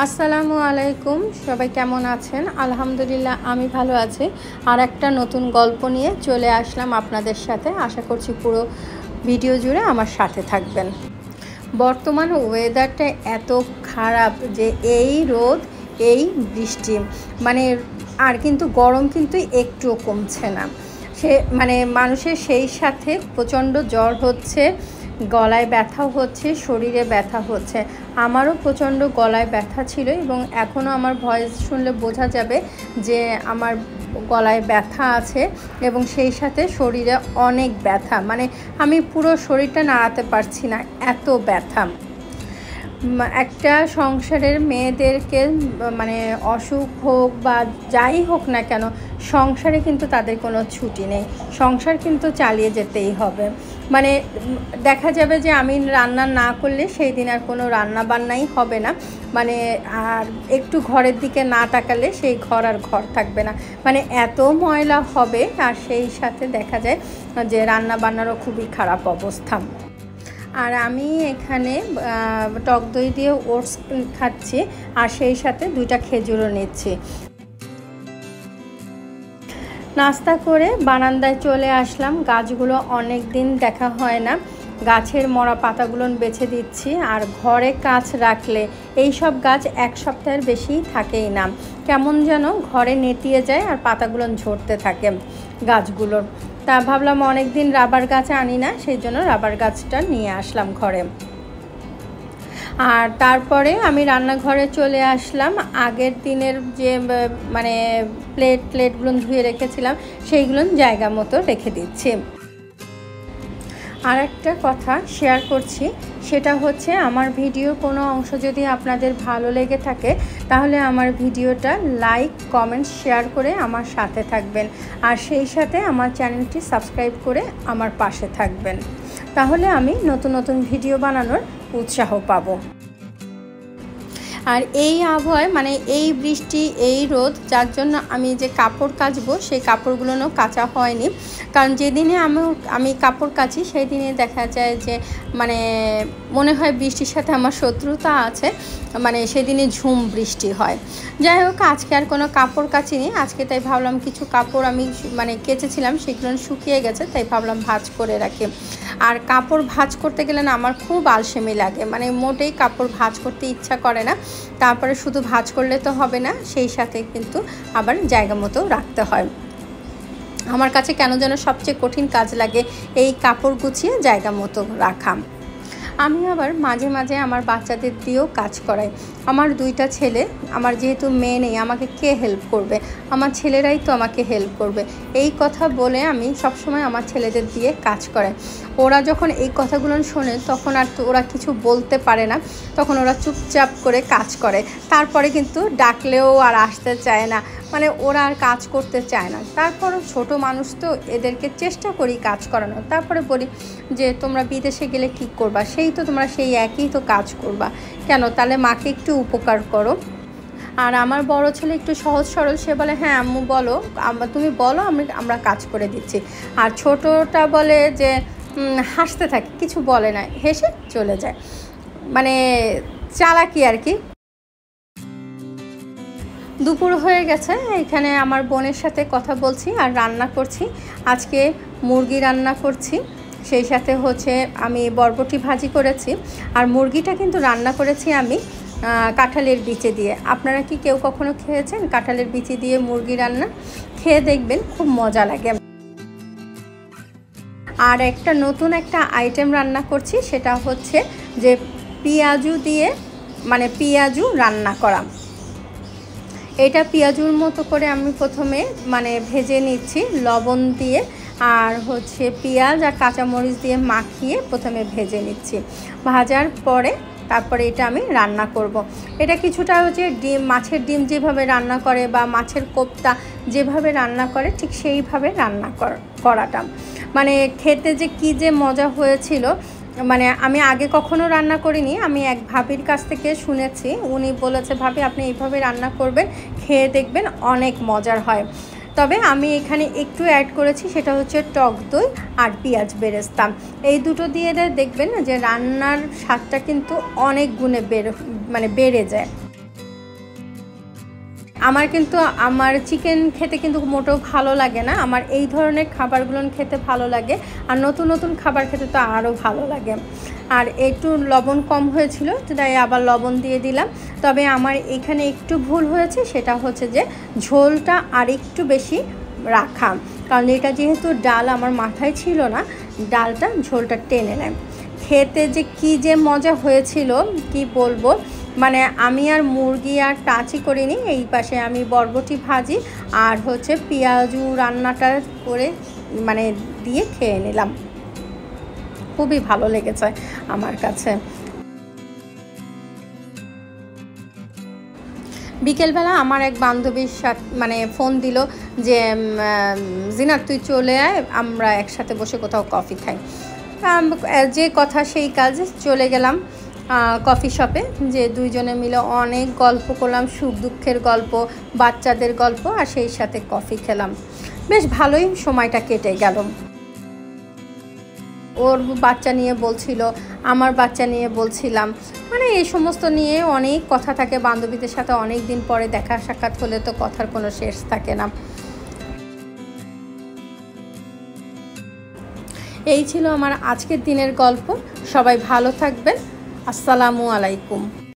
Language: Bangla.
আসসালামু আলাইকুম। সবাই কেমন আছেন? আলহামদুলিল্লাহ আমি ভালো আছি। আর একটা নতুন গল্প নিয়ে চলে আসলাম আপনাদের সাথে। আশা করছি পুরো ভিডিও জুড়ে আমার সাথে থাকবেন। বর্তমান ওয়েদারটা এত খারাপ যে এই রোদ এই বৃষ্টি আর কিন্তু গরম কিন্তু একটুও কমছে না। মানুষের সেই সাথে প্রচণ্ড জ্বর হচ্ছে, গলায় ব্যথাও হচ্ছে, শরীরে ব্যথা হচ্ছে। আমারও প্রচণ্ড গলায় ব্যথা ছিল এবং এখনও আমার ভয়েস শুনলে বোঝা যাবে যে আমার গলায় ব্যথা আছে এবং সেই সাথে শরীরে অনেক ব্যথা। আমি পুরো শরীরটা নাড়াতে পারছি না, এত ব্যথা। একটা সংসারের মেয়েদেরকে অসুখ হোক বা যাই হোক না কেন, সংসারে কিন্তু তাদের কোনো ছুটি নেই। সংসার কিন্তু চালিয়ে যেতেই হবে। দেখা যাবে যে আমি রান্না না করলে সেই দিন আর কোনো রান্না বান্নাই হবে না। আর একটু ঘরের দিকে না তাকালে সেই ঘর আর ঘর থাকবে না। এত ময়লা হবে, আর সেই সাথে দেখা যায় যে রান্না বান্নারও খুবই খারাপ অবস্থা। আর আমি এখানে টক দই দিয়ে ওটস খাচ্ছি, আর সেই সাথে 2টা খেজুরও নিচ্ছি। নাস্তা করে বারান্দায় চলে আসলাম। গাছগুলো অনেক দিন দেখা হয় না, গাছের মরা পাতাগুলো বেছে দিচ্ছি। আর ঘরে গাছ রাখলে এই সব গাছ 1 সপ্তাহের বেশি থাকেই না, কেমন যেন ঘরে নেতিয়ে যায় আর পাতাগুলো ঝরতে থাকে গাছগুলোর। তা ভাবলাম অনেক দিন রাবার গাছ আনি না, সেই জন্য রাবার গাছটা নিয়ে আসলাম ঘরে। আর তারপরে আমি রান্নাঘরে চলে আসলাম। আগের দিনের যে প্লেটগুলো ধুয়ে রেখেছিলাম সেইগুলো জায়গা মতো রেখে দিচ্ছি। আর একটা কথা শেয়ার করছি, সেটা হচ্ছে আমার ভিডিওর কোনো অংশ যদি আপনাদের ভালো লেগে থাকে তাহলে আমার ভিডিওটা লাইক, কমেন্ট, শেয়ার করে আমার সাথে থাকবেন। আর সেই সাথে আমার চ্যানেলটি সাবস্ক্রাইব করে আমার পাশে থাকবেন, তাহলে আমি নতুন নতুন ভিডিও বানানোর উৎসাহ পাবো। আর এই আবহাওয়ায় এই বৃষ্টি এই রোদ, যার জন্য আমি যে কাপড় কাচবো সেই কাপড়গুলোও কাচা হয়নি। কারণ যেদিনে আমি কাপড় কাচি সেই দিনে দেখা যায় যে মনে হয় বৃষ্টির সাথে আমার শত্রুতা আছে, সেদিনে ঝুম বৃষ্টি হয়। যাই হোক, আজকে আর কোনো কাপড় কাচিনি। আজকে তাই ভাবলাম কিছু কাপড় আমি কেচেছিলাম, সেগুলো শুকিয়ে গেছে, তাই ভাবলাম ভাঁজ করে রাখি। আর কাপড় ভাঁজ করতে গেলে না আমার খুব আলসেমি লাগে, মোটেই কাপড় ভাঁজ করতে ইচ্ছা করে না। তারপরে শুধু ভাঁজ করলে তো হবে না, সেই সাথে কিন্তু আবার জায়গা মতো রাখতে হয়। আমার কাছে কেন যেন সবচেয়ে কঠিন কাজ লাগে এই কাপড় গুছিয়ে জায়গা মতো রাখা। আমি আবার মাঝে মাঝে আমার বাচ্চাদের দিয়েও কাজ করাই। আমার 2টা ছেলে, আমার যেহেতু মেয়ে নেই, আমাকে কে হেল্প করবে? আমার ছেলেরাই তো আমাকে হেল্প করবে। এই কথা বলে আমি সবসময় আমার ছেলেদের দিয়ে কাজ করাই। ওরা যখন এই কথাগুলো শোনে তখন আর তো ওরা কিছু বলতে পারে না, তখন ওরা চুপচাপ করে কাজ করে। তারপরে কিন্তু ডাকলেও আর আসতে চায় না, ওরা আর কাজ করতে চায় না। তারপরও ছোট মানুষ তো, এদেরকে চেষ্টা করি কাজ করানো। তারপরে বলি যে তোমরা বিদেশে গেলে কী করবা? সেই তো তোমরা সেই একই তো কাজ করবা, কেন? তাহলে মাকে একটু উপকার করো। আর আমার বড় ছেলে একটু সহজ সরল, সে বলে হ্যাঁ আম্মু বলো, তুমি বলো, আমরা কাজ করে দিচ্ছি। আর ছোটটা বলে যে হাসতে থাকে, কিছু বলে না, হেসে চলে যায়। চালাকি আর কি। দুপুর হয়ে গেছে, এখানে আমার বোনের সাথে কথা বলছি আর রান্না করছি। আজকে মুরগি রান্না করছি, সেই সাথে হচ্ছে আমি বরবটি ভাজি করেছি। আর মুরগিটা কিন্তু রান্না করেছি আমি কাঁঠালের বিচি দিয়ে। আপনারা কি কেউ কখনো খেয়েছেন কাঁঠালের বিচি দিয়ে মুরগি রান্না? খেয়ে দেখবেন, খুব মজা লাগে। আর নতুন একটা আইটেম রান্না করছি, সেটা হচ্ছে যে পেঁয়াজু দিয়ে পেঁয়াজু রান্না করা। এটা পেঁয়াজুর মতো করে আমি প্রথমে ভেজে নিচ্ছি লবণ দিয়ে, আর হচ্ছে পেঁয়াজ আর কাঁচামরিচ দিয়ে মাখিয়ে প্রথমে ভেজে নিচ্ছি। ভাজার পরে তারপরে এটা আমি রান্না করব। এটা কিছুটা হচ্ছে মাছের ডিম যেভাবে রান্না করে বা মাছের কোপ্তা যেভাবে রান্না করে ঠিক সেইভাবে রান্না করাটা। খেতে যে কী যে মজা হয়েছিল, আমি আগে কখনো রান্না করিনি। আমি এক ভাবির কাছ থেকে শুনেছি, উনি বলেছে ভাবি আপনি এইভাবে রান্না করবেন, খেয়ে দেখবেন অনেক মজার হয়। তবে আমি এখানে একটু অ্যাড করেছি, সেটা হচ্ছে টক দই আর পেঁয়াজ বেরেস্তা। এই দুটো দিয়ে দেখবেন যে রান্নার স্বাদটা কিন্তু অনেক গুণে বেড়ে যায়। আমার কিন্তু আমার চিকেন খেতে কিন্তু মোটেও ভালো লাগে না, আমার এই ধরনের খাবারগুলো খেতে ভালো লাগে, আর নতুন নতুন খাবার খেতে তো আরও ভালো লাগে। আর একটু লবণ কম হয়েছিল, তাই আবার লবণ দিয়ে দিলাম। তবে আমার এখানে একটু ভুল হয়েছে, সেটা হচ্ছে যে ঝোলটা আর একটু বেশি রাখা, কারণ এটা যেহেতু ডাল আমার মাথায় ছিল না, ডালটা ঝোলটা টেনে নেয়। খেতে যে কি যে মজা হয়েছিল কি বলবো, মানে আমি আর মুরগি আর টাচই করিনি, এই পাশে আমি বরবটি ভাজি আর হচ্ছে পেঁয়াজু রান্নাটা করে মানে দিয়ে খেয়ে নিলাম। খুবই ভালো লেগেছে আমার কাছে। বিকেলবেলা আমার এক বান্ধবীর সাথে মানে ফোন দিল যে জিনাত তুই চলে আয়, আমরা একসাথে বসে কোথাও কফি খাই। যে কথা সেই কাজ, চলে গেলাম কফি শপে, যে দুইজনে মিলে অনেক গল্প করলাম, সুখ দুঃখের গল্প, বাচ্চাদের গল্প, আর সেই সাথে কফি খেলাম। বেশ ভালোই সময়টা কেটে গেল। ওর বাচ্চা নিয়ে বলছিল, আমার বাচ্চা নিয়ে বলছিলাম, মানে এই সমস্ত নিয়ে অনেক কথা থাকে বান্ধবীদের সাথে। অনেক দিন পরে দেখা সাক্ষাৎ হলে তো কথার কোনো শেষ থাকে না। এই ছিল আমার আজকের দিনের গল্প। সবাই ভালো থাকবেন। আসসালামু আলাইকুম।